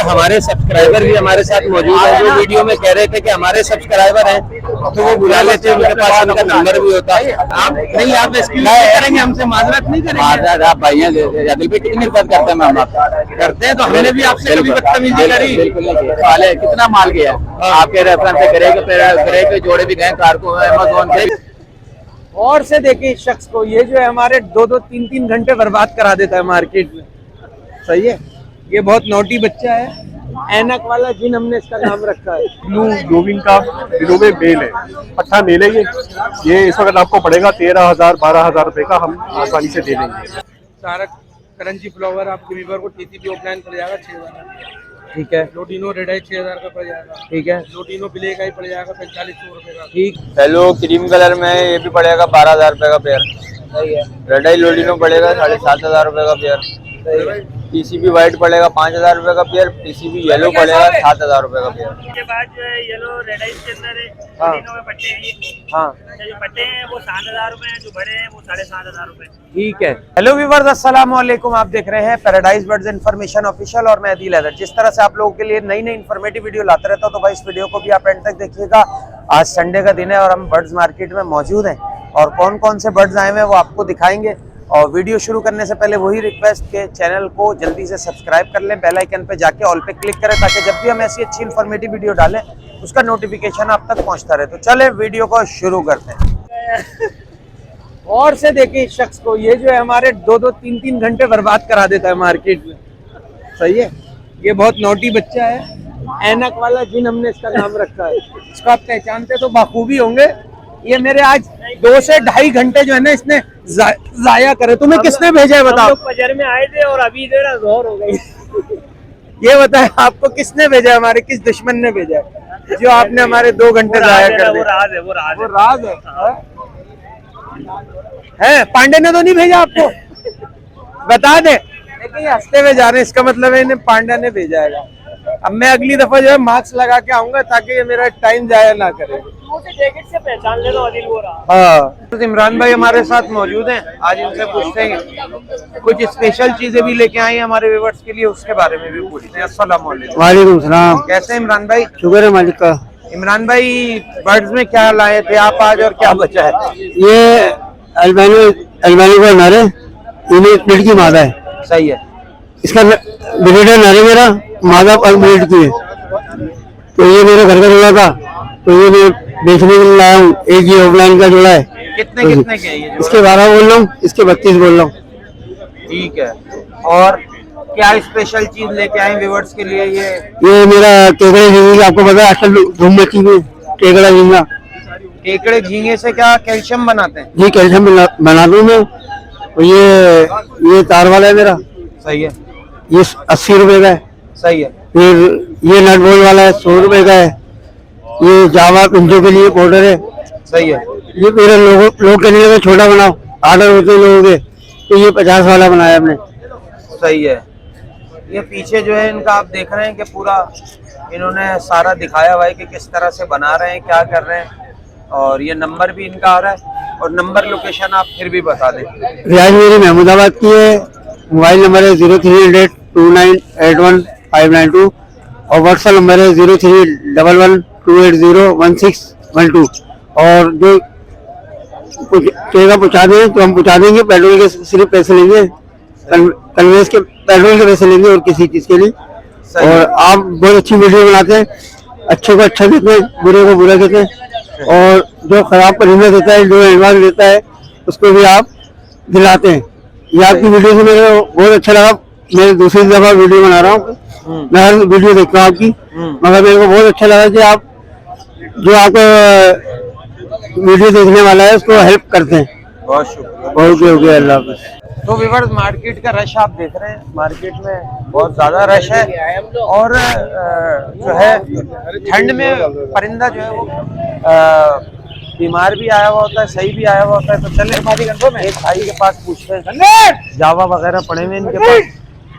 हमारे सब्सक्राइबर भी हमारे साथ मौजूद है, जो वीडियो में कह रहे थे कि हमारे सब्सक्राइबर हैं तो वो बुला लेते हैं, उनके पास उनका नंबर भी होता है। आप नहीं, आप एक्सक्यूज करेंगे, हमसे माजरत नहीं करेंगे। आप भाई हैं दिल पे कितनी इज्जत करते हैं, हम करते हैं तो हमने भी आपसे कभी बदतमीजी करी? बिल्कुल। कितना माल गया आपके रेफरेंस से, ग्रे के जोड़े भी गए कार को अमेज़न से। और से देखिए इस शख्स को, ये जो है हमारे 2-2, 3-3 घंटे बर्बाद करा देता है मार्केट में। सही है, ये बहुत नोटी बच्चा है, ऐनक वाला जिन हमने इसका नाम रखा है। ब्लू डोविंग का विलोवे मेल है, पट्टा मेल है ये इस वक्त आपको पड़ेगा 13,000-12,000 रुपए का, हम आसानी से दे देंगे। सारा करंजी फ्लावर आपको वीवर को टीसीपी ऑफलाइन पड़ जाएगा 6,000। ठीक है। लोडिनो रेड आई 6,000 का पड़ जाएगा। ठीक है। लोडिनो ब्लैक आई पड़ जाएगा 4500 रुपए का। ठीक। हेलो क्रीम कलर में ये भी पड़ेगा 12,000 रुपए का पेयर। सही है। रेड आई लोडिनो पड़ेगा 7,500 रुपए का पेयर। टीसीबी व्हाइट पड़ेगा 5,000 रुपए का पेयर। टीसीबी येलो पड़ेगा 7,000 रुपए का पेयर। उसके बाद जो है येलो रेड आइस के अंदर हाँ। में पट्टे हैं ये। हाँ। जो पट्टे हैं वो 7,000 रुपए हैं, जो बड़े हैं वो 7,500 रुपए। ठीक है। हेलो व्यूअर्स, अस्सलाम वालेकुम। आप देख रहे हैं पैराडाइज बर्ड्स इन्फॉर्मेशन ऑफिशियल और मैं अदील हैदर। जिस तरह से आप लोगों के लिए नई नई इन्फॉर्मेटिव वीडियो लाते रहता हूं, तो भाई इस वीडियो को भी आप एंड तक देखिएगा। आज संडे का दिन है और हम बर्ड्स मार्केट में मौजूद हैं और कौन कौन से बर्ड्स आए हुए हैं वो आपको दिखाएंगे। और वीडियो शुरू करने से पहले वही रिक्वेस्ट के चैनल को जल्दी से सब्सक्राइब कर लें, बेल आइकन पे जाके ऑल पे क्लिक करें, ताकि जब भी हम ऐसी अच्छी इन्फॉर्मेटिव वीडियो डालें उसका नोटिफिकेशन आप तक पहुंचता रहे। तो चले वीडियो को शुरू करते हैं। और से देखिए इस शख्स को, ये जो है हमारे 2-2, 3-3 घंटे बर्बाद करा देता है मार्केट में। सही है, ये बहुत नोटी बच्चा है, ऐनक वाला जिन हमने इसका नाम रखा है। इसको आप पहचानते तो बाखूबी होंगे। ये मेरे आज 2 से 2.5 घंटे जो है ना इसने जाया करे। तुम्हें किसने भेजा है बताओ? हम लोग फजर में आए थे और अभी इधर जोर हो गई। ये बताए आपको किसने भेजा है, हमारे किस दुश्मन ने भेजा है जो आपने हमारे 2 घंटे जाया कर दिए? वो राज है, वो राज है। वो राज है। पांडे ने तो नहीं भेजा आपको? बता दे। लेकिन ये हंसते हुए जा रहे हैं, इसका मतलब है इन्हें पांडे ने भेजा है। अब मैं अगली दफा जो है मास्क लगा के आऊंगा ताकि ये मेरा टाइम जाया ना करे। जैकेट से पहचान ले, अदिल वो रहा। हाँ, तो इमरान भाई हमारे साथ मौजूद हैं। आज इनसे पूछते हैं कुछ स्पेशल चीजें भी लेके आई हैं हमारे व्यूअर्स के लिए, उसके बारे में भी पूछते हैं। अस्सलाम वालेकुम। वालेकुम सलाम। कैसे हैं इमरान भाई? शुक्र है मालिक का। इमरान भाई, बर्ड्स में क्या लाए थे आप आज और क्या बचा है? ये अल्बानी का नर है, इन्हें लड़की मादा है। सही है। इसका ब्रीडर नर है मेरा, मादा ब्रीड की है। तो ये मेरे घर का जोड़ा था, तो ये मैं बेचने के लिए लाया हूँ। एक ये ऑफलाइन का जोड़ा है। कितने कितने के ये? इसके 12 बोल रहा हूँ, इसके 32 बोल रहा हूँ। ठीक है। और क्या स्पेशल चीज लेके आए व्यूअर्स के लिए? ये मेरा केकड़े झींगे, आपको पता है आजकल धूम मची हुई केकड़ा झींगा। केकड़े झींगे से क्या कैल्शियम बनाते हैं? जी कैल्शियम बना दूँ मैं। और ये तार वाला है मेरा। सही है। ये 80 रुपए का है। सही है। फिर ये नट बोल्ट वाला है 100 रुपए का है। ये जावा पिंजों के लिए पाउडर है। सही है। ये मेरे लोग कहने लगे छोटा बनाओ, ऑर्डर होते हैं लोगों के, तो ये 50 वाला बनाया हमने। सही है। ये पीछे जो है इनका आप देख रहे हैं कि पूरा इन्होंने सारा दिखाया हुआ है कि किस तरह से बना रहे हैं, क्या कर रहे हैं। और ये नंबर भी इनका आ रहा है, और नंबर लोकेशन आप फिर भी बता दें। रियाज मेरी महमूदाबाद की है। मोबाइल नंबर है 0300 2981 और व्हाट्सएप नंबर है 0311 280 1612। और जो पहुँचा दें तो हम पहुँचा देंगे। पेट्रोल के सिर्फ पैसे लेंगे, कन्वेंस के पेट्रोल के पैसे लेंगे और किसी चीज के लिए। और आप बहुत अच्छी वीडियो बनाते हैं, अच्छे को अच्छा कहते हैं, बुरे को बुरा कहते हैं। और जो खराब परिंदा देता है, जो एडवांस देता है, उसको भी आप दिलाते हैं। ये आपकी वीडियो से मेरे बहुत अच्छा लगा। मैं दूसरी दफा वीडियो बना रहा हूँ, मैं हर वीडियो देखता हूँ आपकी, मगर मेरे को बहुत अच्छा लगा कि आप जो आपको वीडियो देखने वाला है उसको हेल्प करते हैं। बहुत शुक्रिया। बहुत शुक्रिया। अल्लाह हाफ़िज़। तो व्यूअर्स, मार्केट का रश आप देख रहे हैं, मार्केट में बहुत ज्यादा रश है। और जो है ठंड में परिंदा जो है वो बीमार भी आया हुआ होता है, सही भी आया हुआ होता है। तो चले एक भाई के पास पूछते हैं, जावा वगैरह पड़े हुए इनके पास।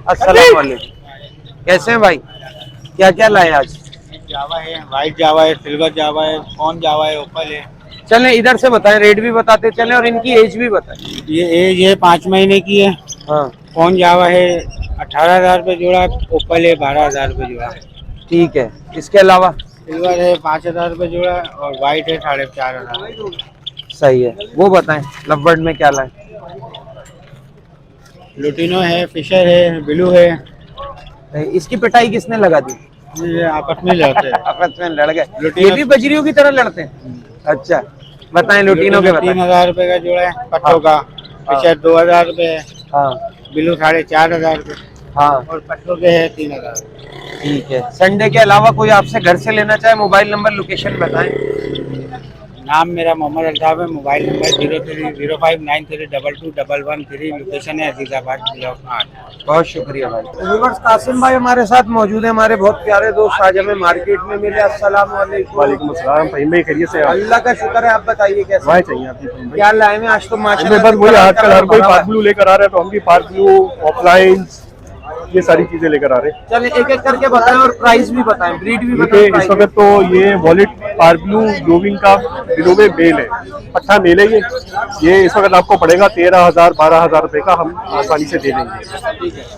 अस्सलाम वालेकुम। कैसे हैं भाई? क्या क्या लाए आज? जावा है, व्हाइट जावा है, सिल्वर जावा है, कौन जावा है, ओपल है। चलें इधर से बताएं, रेट भी बताते चलें और इनकी एज भी बताएं। ये एज है 5 महीने की है। हाँ। कौन जावा है 18,000 रुपये जोड़ा, ओपल है 12,000 रुपये जोड़ा। ठीक है, इसके अलावा सिल्वर है 5,000 रुपये जोड़ा और वाइट है 4,500। सही है। वो बताएं लवबर्ड में क्या लाए? लुटिनो है, फिशर है, ब्लू है। इसकी पिटाई किसने लगा दी? ये आपस में लड़ते हैं। आपस में लड़ गए। लुटिनो- ये भी बजरियों की तरह लड़ते हैं? अच्छा, बताएं लुटिनो के बताएं। 3,000 रुपये का जोड़ा है पट्टों का। फिशर 2,000 रुपये है, हाँ ब्लू 4,500 रुपये हाँ और पट्टों के है 3,000। ठीक है। संडे के अलावा कोई आपसे घर से लेना चाहे, मोबाइल नंबर लोकेशन बताएं। नाम मेरा मोहम्मद अल्ताफ है, मोबाइल नंबर 030593221113, लोकेशन है अजीजाबाद ब्लॉक 8। बहुत शुक्रिया भाई। व्यूअर्स, कासिम भाई हमारे साथ मौजूद है, हमारे बहुत प्यारे दोस्त आज हमें मार्केट में मिले। अस्सलाम वालेकुम। वालेकुम अस्सलाम। फहीम भाई खैरियत से? अल्लाह का शुक्र है। आप बताइए कैसे वाह चाहिए आपकी फहीम भाई? क्या लाए हैं आज? तो हमें माशाल्लाह बस वही आजकल हर कोई पार्क ब्लू लेकर आ रहा है, तो हम भी पार्क ब्लू, ऑफलाइन, ये सारी चीजें लेकर आ रहे हैं। चले एक एक करके बताएं और प्राइस भी बताएं, ब्रीड भी देखिए बताएं। इस वक्त तो ये वॉलेट पार्क ब्लू यूविंग का डिनोवे मेल है, पट्टा मेल है। ये इस वक्त आपको पड़ेगा 13,000 12,000 रुपए का, हम आसानी से दे देंगे।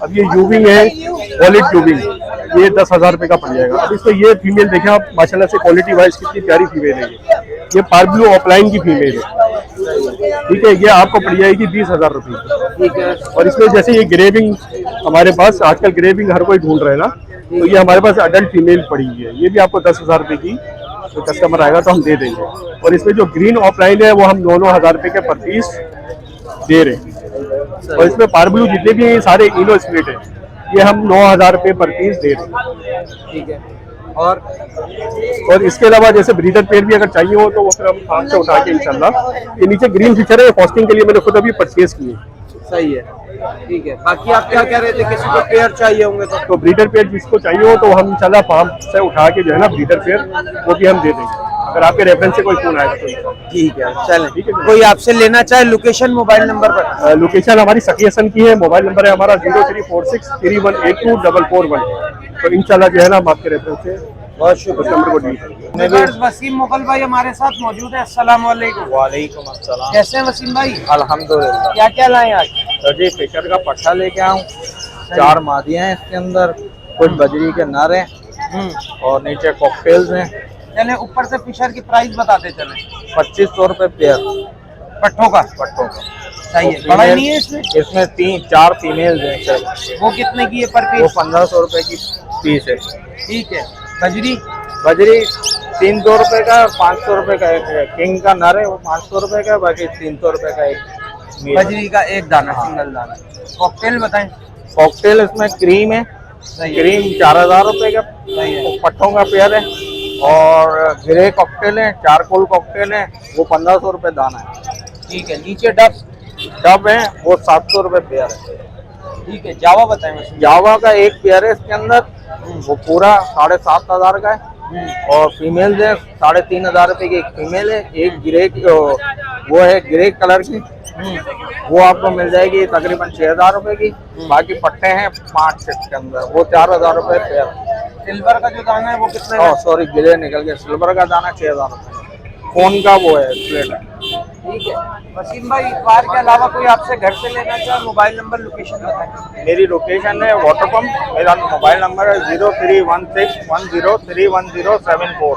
अब ये यूविंग है, वॉलेट यूविंग, ये 10,000 रुपए का पड़ जाएगा। अब इसमें ये फीमेल देखें आप, माशाल्लाह से क्वालिटी वाइज कितनी प्यारी फीमेल है। ये पार्क ब्लू ऑफलाइन की फीमेल है, ठीक है। ये आपको पड़ जाएगी 20,000 रुपये। ठीक है। और इसमें जैसे ये ग्रेविंग हमारे पास आजकल ग्रेविंग हर कोई ढूंढ रहे हैं ना, तो ये हमारे पास अडल्ट फीमेल पड़ी है, ये भी आपको 10,000 रुपये की, तो कस्टमर आएगा तो हम दे देंगे। और इसमें जो ग्रीन ऑफलाइन है वो हम 9,000 रुपये के पर पीस दे रहे हैं। और इसमें पार्क ब्लू जितने भी हैं सारे इनो स्प्लिट है, ये हम 9,000 रुपये पर पीस दे रहे हैं। ठीक है। और इसके अलावा जैसे ब्रीडर पेयर भी अगर चाहिए हो तो वो फिर हम फार्म से उठा के इंशाल्लाह। ये नीचे ग्रीन फीचर है, कॉस्टिंग के लिए मैंने खुद अभी परचेज किए। सही है। ठीक है। बाकी आप क्या कह रहे थे, किसी को पेयर चाहिए होंगे तो ब्रीडर पेयर जिसको चाहिए हो तो हम इंशाल्लाह फार्म से उठा के जो है ना ब्रीडर पेयर वो भी हम दे देंगे, अगर आपके रेफरेंस से कोई फोन आएगा तो। ठीक है, चलें। ठीक है। कोई आपसे लेना चाहे, लोकेशन मोबाइल नंबर पर? लोकेशन हमारी सखियसन की है, मोबाइल नंबर है हमारा 034631824441। तो इंशाल्लाह जो है ना हम आपके रेफरेंस से बहुत शुक्रिया। नंबर को डील करेंगे। वसीम मुगल भाई हमारे साथ मौजूद है। अस्सलाम वालेकुम। वालेकुम अस्सलाम। कैसे हैं वसीम भाई? अल्हम्दुलिल्लाह। क्या क्या लाए आज? तो जी फिशर का पट्टा लेके आऊँ, 4 मादियाँ हैं इसके अंदर, कुछ बजरी के नर हैं और नीचे कॉकटेल्स हैं। चले ऊपर से फिशर की प्राइस बताते चले। 2,500 रुपये पेयर पट्टों का? पट्टों का। सही है। बड़ा नहीं है इसमें? इसमें 3-4 फीमेल हैं सिर्फ। वो कितने की है पर वो पीस? 1,500 रुपये की पीस है। ठीक है। बजरी? बजरी 300 रुपये का, 500 रुपये का एक है। किंग का नर है वो 500 रुपये का, बाकी 300 रुपये का एक मील है। बजरी का एक दाना, सिंगल दाना। कॉकटेल बताएं। कॉकटेल इसमें क्रीम है, सही है। क्रीम 4,000 रुपये का सही है। पट्टों का पेयर है। और ग्रे कॉकटेल है, चारकोल कॉकटेल है, वो 1,500 रुपये दाना है। ठीक है। नीचे डब? डब है वो 700 रुपये पेयर है। ठीक है। जावा बताएं वसीम। जावा का एक पेयर है इसके अंदर, वो पूरा 7,500 का है। और फीमेल है 3,500 रुपये की एक फीमेल है, एक ग्रे वो है ग्रे कलर की, वो आपको मिल जाएगी तकरीबन 6,000 रुपये की। बाकी पट्टे हैं 5 सेट के अंदर, वो 4,000 रुपये पेयर। सिल्वर का जो दाना है वो कितने का? सॉरी ग्रे निकल गया, सिल्वर का दाना 6,000 रुपये। फोन का वो है प्लेट है। ठीक है। वसीम भाई, इतवार के अलावा कोई आपसे घर से लेना चाहे, मोबाइल नंबर लोकेशन बताएं। मेरी लोकेशन है वाटर पंप, मेरा मोबाइल नंबर है 031610311074।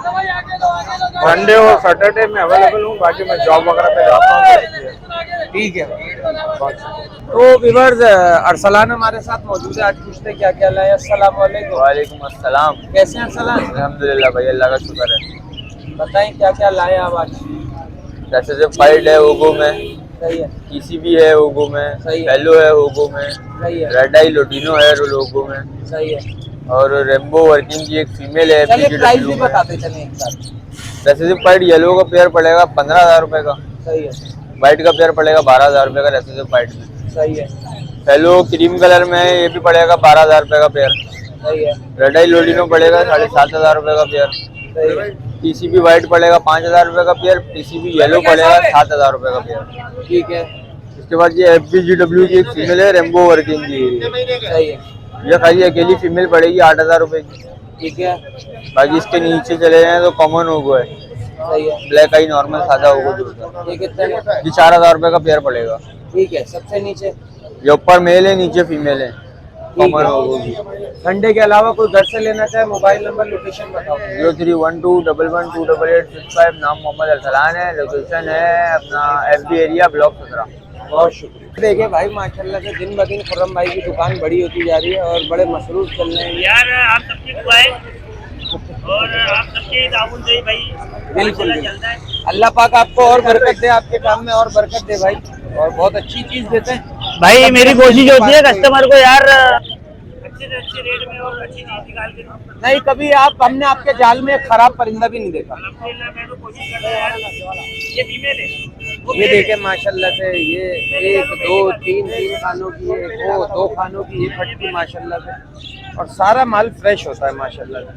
संडे और सैटरडे में अवेलेबल हूँ, बाकी मैं जॉब वगैरह पे जाता हूँ। ठीक है। तो व्यूअर्स, अरसलान हमारे साथ मौजूद है। आज पूछते हैं क्या क्या लाए। अस्सलाम वालेकुम। वालेकुम अस्सलाम। कैसे हैं अरसलान? अल्हम्दुलिल्लाह भाई, अल्लाह का शुक्र है। बताएं क्या क्या लाए आप आज? जैसे जो फाइड है ओगो में, सही है। टीसीबी है ओगो में, सही है। हेलो है ओगो में, सही है। रेड आई लोटिनो है ओगो में, सही है। और रेम्बो वर्किंग की एक फीमेल है चलिए प्राइस भी PGW में। बताते चलें एक साथ। जैसे जो फाइड येलो का पेयर पड़ेगा 15,000 रुपये का, सही है। व्हाइट का पेयर पड़ेगा 12,000 रुपये का। जैसे जो फाइड में सही है। हेलो क्रीम कलर में है, ये भी पड़ेगा 12,000 रुपये का पेयर। सही है। रेड आई लोटिनो पड़ेगा 7,500 रुपये का पेयर। सही है। टीसीबी व्हाइट पड़ेगा 5,000 रुपये का पेयर। टीसीबी येलो पड़ेगा 7,000 रुपये का पेयर। ठीक है। इसके बाद ये FBGW की एक फीमेल है रेम्बो वर्किंग की, सही है। ये खाली अकेली फीमेल पड़ेगी 8,000 रुपये की। ठीक है। बाकी इसके नीचे चले जाए तो कॉमन ओगो है, सही है। ब्लैक आई नॉर्मल सादा ओगो जो होता है, ये कितने का? ये 4,000 रुपये का पेयर पड़ेगा। ठीक है। सबसे नीचे? ये ऊपर मेल है नीचे फीमेल है। कॉमन हो वो भी। संडे के अलावा कोई घर से लेना चाहे मोबाइल नंबर लोकेशन बताओ। 0312112865। नाम मोहम्मद अरसलान है। लोकेशन है अपना FB एरिया ब्लॉक 17। बहुत शुक्रिया। देखिए भाई माशाल्लाह से दिन ब दिन खुर्रम भाई की दुकान बड़ी होती जा रही है और बड़े मसरूफ चल रहे हैं। यार आप सबकी दुआएं और आप सबके ताउन से ही भाई बिल्कुल माशाल्लाह चलता है। अल्लाह पाक आपको और बरकत दे, आपके काम में और बरकत दे भाई, और बहुत अच्छी चीज देते हैं भाई मेरी कोशिश होती है कस्टमर को यार अच्छे से अच्छे रेट में और अच्छी चीज निकाल के दूं। नहीं कभी हमने आपके जाल में एक खराब परिंदा भी नहीं देखा। अल्हम्दुलिल्लाह मैं तो कोशिश कर रहा हूं यार। ये फीमेल है वो ये मेल है। देखे माशाल्लाह से ये 1 2 3 खानों की है, वो 2 खानों की, ये फटकी माशाल्लाह से, और सारा माल फ्रेश होता है माशाल्लाह से।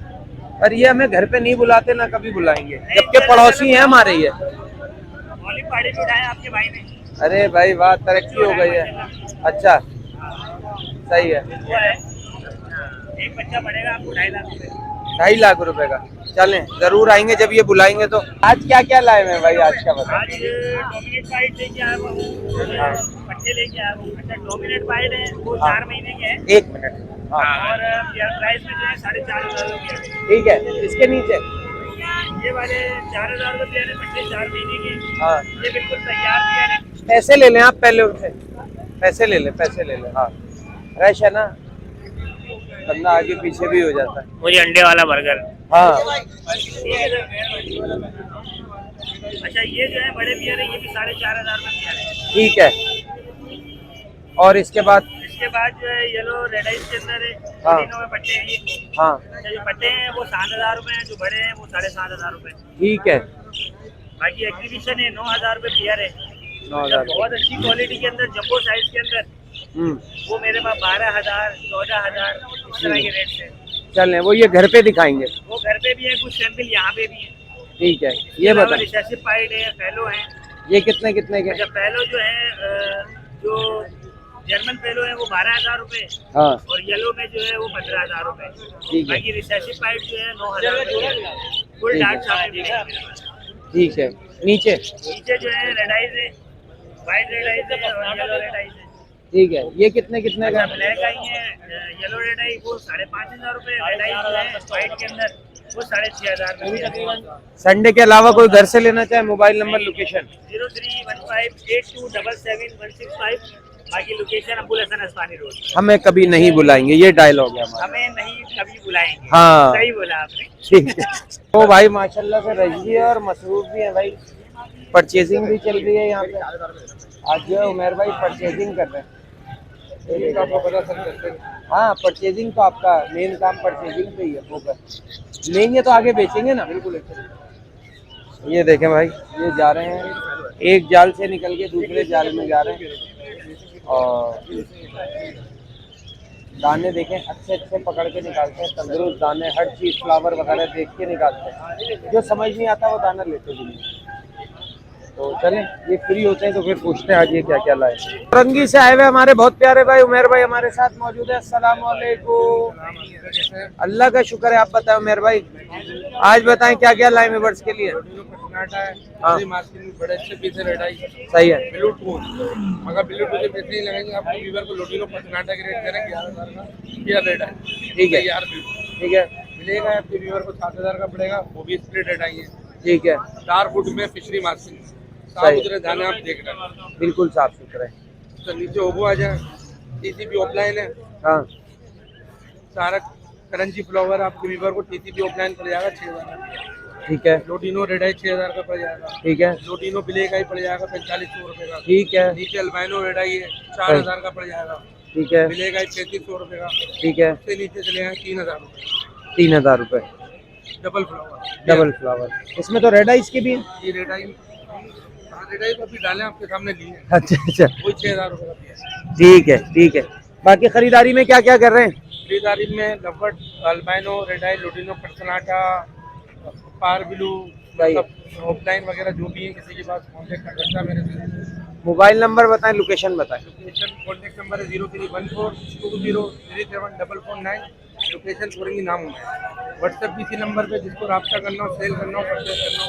पर ये हमें घर पे नहीं बुलाते, ना कभी बुलाएंगे, जबकि पड़ोसी हैं हमारे ये। मौलिक पार्टी भी उठाया आपके भाई ने। अरे भाई वाह, तरक्की हो गई है। अच्छा सही है। वो है एक बच्चा पड़ेगा आपको 2.5 लाख रुपए। 2.5 लाख रुपए का। चलें जरूर आएंगे जब ये बुलाएंगे तो। आज क्या क्या लाए हैं भाई, आज का बता। आज डोमिनेट वाइट लेके आया हूँ, पट्टे लेके आया हूँ। अच्छा डोमिनेट वाइट है वो 4 महीने के हैं। 1 मिनट। हाँ और प्राइस में जो है 4,500 रुपये। ठीक है। इसके नीचे ये वाले 4,000 रुपये है, पट्टे 4 महीने के। हाँ ये बिल्कुल तैयार दिया है। पैसे ले लें आप पहले उनसे, पैसे ले लें, पैसे ले लें। हाँ रश है ना, बंदा आगे पीछे भी हो जाता है। मुझे अंडे वाला बर्गर। हाँ अच्छा ये जो है बड़े बियर है, ये भी 4,500 में बियर है। ठीक है। और इसके बाद इसके बाद जो है येलो रेड आइस के अंदर है, हाँ। तीनों में पट्टे हैं ये। हाँ अच्छा जो पट्टे हैं वो 7,000 रुपए हैं, जो बड़े हैं वो 7,500 रुपए। ठीक है। बाकी एग्जीबिशन है 9,000 रुपए बियर है। 9,000। बहुत अच्छी क्वालिटी के अंदर जंबो साइज के अंदर वो मेरे पास 12,000 14,000 इस तरह के रेट है। चलें वो ये घर पे दिखाएंगे। वो घर पे भी है, कुछ सैंपल यहाँ पे भी है। ठीक है ये बताएं, रिसेसिव पाइड है, फेलो है। ये कितने कितने के? अच्छा फेलो जो है जो जर्मन फेलो है वो 12,000 रुपए, हाँ और येलो में जो है वो 15,000 रुपए। ठीक है। बाकी रिसेसिव पाइड जो है 9,000 फुल ठीक है। डार्क चार्ट है। ठीक है। नीचे नीचे जो है रेड आइज है, व्हाइट रेड आइज है और येलो रेड आइज है। ठीक है। ये कितने कितने का? ब्लैक आई है, येलो रेड आई वो 5,500 रुपए, रेड आई जो है व्हाइट के अंदर वो 6,500 रुपए। संडे के अलावा कोई घर से लेना चाहे मोबाइल नंबर लोकेशन। 031582776165। बाकी लोकेशन अबुल हसन अस्मानी रोड। हमें कभी नहीं बुलाएंगे, ये डायलॉग है हमारा। हमें नहीं कभी बुलाएंगे। हाँ सही बोला आपने। ठीक है। तो भाई माशाल्लाह से रजी है और मसरूफ भी है भाई, परचेजिंग भी चल रही है यहाँ पे। आज जो है उमेर भाई परचेजिंग कर रहे हैं। हाँ परचेजिंग तो आपका मेन काम परचेजिंग पे ही है, फोकस। लेंगे तो आगे बेचेंगे ना। बिल्कुल। ये देखें भाई, ये जा रहे हैं, एक जाल से निकल के दूसरे जाल में जा रहे हैं, और दाने देखें अच्छे अच्छे पकड़ के निकालते हैं, तंदुरुस्त दाने, हर चीज़ फ्लावर वगैरह देख के निकालते हैं। जो समझ नहीं आता वो दाना लेते भी नहीं। तो चलें ये फ्री होते हैं तो फिर पूछते हैं आज ये क्या क्या लाए। रंगी से आए हुए हमारे बहुत प्यारे भाई उमेर भाई हमारे साथ मौजूद है। अस्सलाम वालेकुम। अल्लाह का शुक्र है। आप बताएं उमेर भाई, आज बताएं क्या क्या लाए मेबर्स के लिए। हाँ बड़े अच्छे पीस रेडाई सही है। ब्लूटूथ, मगर ब्लूटूथ के पैसे नहीं लगेंगे आपको। वीवर को लोटिनो पटनाटा के रेट करेंगे 11,000 का ये रेट है। ठीक है यार ठीक है मिलेगा आपके वीवर को 7,000 का पड़ेगा, वो भी स्प्लिट रेट आई है। ठीक है। 4 फुट में फिशरी मार्किंग, साफ सही। सुथरे दाने आप देख रहे हैं। बिल्कुल साफ सुथरे। तो नीचे ओबो आ जाए, टीसीपी ऑफलाइन है, हाँ सारा करंजी फ्लावर आपके वीवर को टीसीपी ऑफलाइन पड़ जाएगा 6,000 का। ठीक है। लोटिनो रेडाई 6,000 का पड़ जाएगा। ठीक है। लोटिनो ब्लैक आई पड़ जाएगा 4,500 रुपए का। ठीक है। नीचे अल्बाइनो रेडाई है 4,000 का पड़ जाएगा। ठीक है। ब्लैक आई 3,500 रुपए का। ठीक है। उससे नीचे चले हैं 3,000 रुपए 3,000 रुपए डबल फ्लावर। Double flower. इसमें तो रेड आइस की भी है। ये रेडाई को अभी डाले आपके सामने लिए हैं। अच्छा अच्छा वही 6,000 रुपए का पीस। ठीक है ठीक है। बाकी खरीदारी में क्या क्या कर रहे हैं? खरीदारी में लवट, अल्बाइनो, रेडाई, लोटिनो, पर्सनाटा, पार ब्लू, सब ऑफलाइन वगैरह जो भी है किसी के पास कॉन्टेक्ट कर सकता है मेरे से। मोबाइल नंबर बताएं, लोकेशन बताएं। लोकेशन कॉन्टेक्ट नंबर है 031420374449। लोकेशन पूरी नाम होना है। व्हाट्सएप भी इसी नंबर पे, जिसको रब्ता करना हो, सेल करना हो, परचेज करना हो,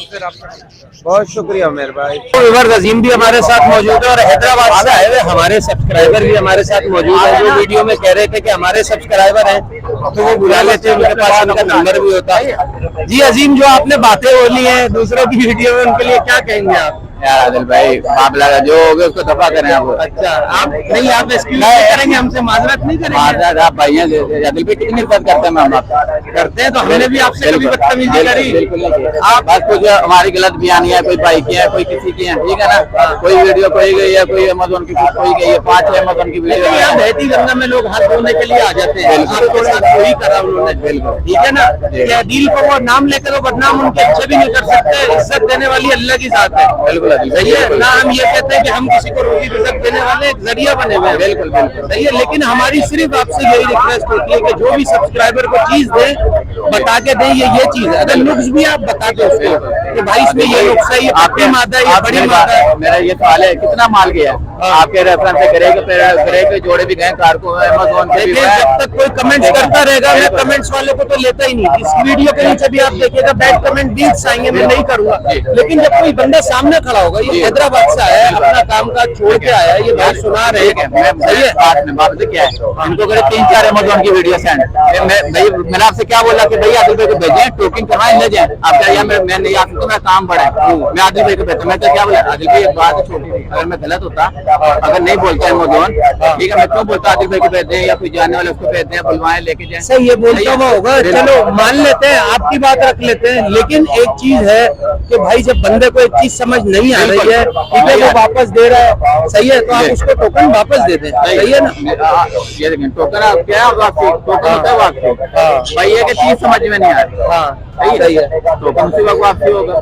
उससे रब्ता कर सकते हैं। बहुत शुक्रिया उमेर भाई। तो व्यूअर्स अजीम भी हमारे साथ मौजूद है और हैदराबाद से आए हुए हमारे सब्सक्राइबर भी हमारे साथ मौजूद है, जो वीडियो में कह रहे थे कि हमारे सब्सक्राइबर हैं तो वो बुला लेते हैं, उनके पास उनका नंबर भी होता है। जी अजीम, जो आपने बातें बोली हैं दूसरों की वीडियो में, उनके लिए क्या कहेंगे आप? यार आदिल भाई मामला जो हो गया उसको दफा करें आप। अच्छा, आप नहीं, आप एक्सक्यूज करेंगे, हमसे माजरत नहीं करेंगे? आप भाई हैं आदिल भाई, कितनी इज्जत करते हैं हम आपका। करते हैं तो हमने भी आपसे कभी बदतमीजी करी? बिल्कुल नहीं। आप बस कुछ हमारी गलत बयानी है, कोई भाई की है, कोई किसी की है, ठीक है ना। कोई वीडियो कोई गई है, कोई अमेज़न की कोई गई है, 5 अमेज़न की वीडियो है। बहती गंगा में लोग हाथ धोने के लिए आ जाते हैं, आपके साथ वही करा उन्होंने। बिल्कुल ठीक है ना। क्या दिल को वो नाम लेकर वो बदनाम उनके अच्छे भी नहीं कर सकते, इज्जत देने वाली अल्लाह की जात है। बिल्कुल सही है ना। हम ये कहते हैं कि हम किसी को रोजी रिज़्क देने वाले एक जरिया बने हुए हैं। बिल्कुल बिल्कुल सही है, लेकिन हमारी सिर्फ आपसे यही रिक्वेस्ट होती है कि जो भी सब्सक्राइबर को चीज दे, बता के दें ये चीज है। अगर नुक्स भी आप बता दो उसको कि भाई इसमें ये नुक्स है, ये आपकी मादा है, ये बड़ी मादा है। मेरा ये सवाल है, कितना माल गया आपके रेफरेंस से? करेगा जोड़े भी गए कार को अमेज़न के। देखिए, जब तक कोई कमेंट्स करता रहेगा, मैं कमेंट्स वालों को तो लेता ही नहीं। इस वीडियो के नीचे भी आप देखिएगा बैड कमेंट बीट्स आएंगे, मैं नहीं करूंगा। लेकिन जब कोई बंदा सामने खड़ा होगा, ये हैदराबाद से आया है, अपना काम काज छोड़ के आया है, ये भाई सुना रहे हैं, सही है। बात में बात क्या है, इनको करे 3-4 अमेज़न की वीडियो सेंड। मैंने आपसे क्या बोला कि भाई आदिल भाई को भेजें, टोकिंग करवाएं, ले जाएं। आप क्या, मैं नहीं आ सकता, मेरा काम बड़ा है, मैं आदिल भाई को भेजता। मैं तो क्या बोला, आदिल भाई एक बात छोटी थी, अगर मैं गलत होता, अगर नहीं बोलता है अमेज़न, ठीक है, मैं क्यों बोलता आदिल भाई को भेज दें, या कोई जानने वाले उसको भेज दें, बुलवाएं, लेके जाएं। सही ये बोलता हुआ होगा, चलो मान लेते हैं, आपकी बात रख लेते हैं। लेकिन एक चीज है कि भाई जब बंदे को एक चीज समझ नहीं आ रही है, ठीक है, वो वापस दे रहा है, सही है, तो आप उसको टोकन वापस दे दें। सही है ना। ये देखें, टोकन क्या है, वापसी टोकन होता है वापसी। भाई ये कि चीज समझ में नहीं आ रही। हाँ सही है, टोकन उसी वक्त वापसी होगा।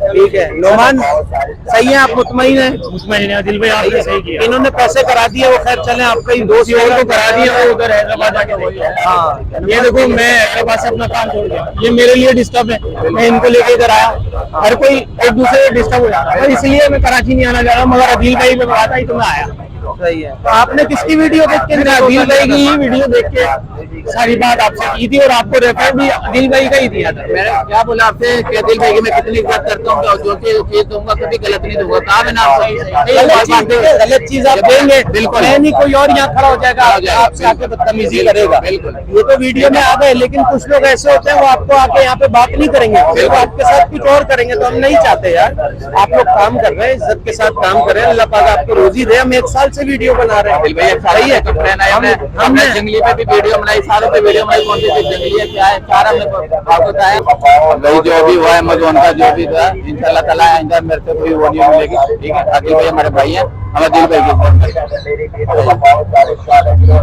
ठीक है। नोमान सही है, आप मुतमईन है? मुतमईन है दिल भाई, आपने सही किया। इन्होंने पैसे करा दिए, वो खैर चले, आपका ही दोस्त और को करा दिया, वो उधर हैदराबाद आके। हाँ, ये देखो, मैं हैदराबाद से अपना काम छोड़ दिया, ये मेरे लिए डिस्टर्ब है। मैं इनको लेके इधर आया, हर कोई एक दूसरे से डिस्टर्ब हो जा रहा है, इसलिए मैं कराची नहीं आना चाह रहा, मगर अदील भाई में बात आई तो मैं आया। सही है। तो आपने किसकी वीडियो देख के? अदील भाई की ही वीडियो देख के सारी बात आपसे की थी, और आपको रेफर भी अदील भाई का ही दिया था। मैंने क्या बोला आपसे कि अदील भाई की मैं कितनी इज्जत करता हूँ, जो चीज दूंगा कभी गलत नहीं दूंगा। कहा मैंने आपको गलत चीज आप देंगे, बिल्कुल नहीं, कोई और यहाँ खड़ा हो जाएगा, आपसे आके बदतमीजी करेगा। बिल्कुल। ये तो वीडियो में आ गए, लेकिन कुछ लोग ऐसे होते हैं वो आपको आके यहाँ पे बात नहीं करेंगे, वो आपके साथ कुछ और करेंगे। तो हम नहीं चाहते यार, आप लोग काम कर रहे हैं, इज्जत के साथ काम कर रहे हैं, अल्लाह पाक आपको रोजी दे। हम 1 साल से वीडियो बना रहे हैं। सही है, हमने जंगली पे भी वीडियो बनाई, सारों पे वीडियो बनाई, कौन सी जंगली है क्या है, सारा आपको बताया। भाई जो भी हुआ अमेज़न का जो भी था, इंशाल्लाह ताला आइंदा मेरे से कोई वो नहीं मिलेगी। ठीक है, आदिल भाई हमारे भाई हैं, हमारे दिल भाई की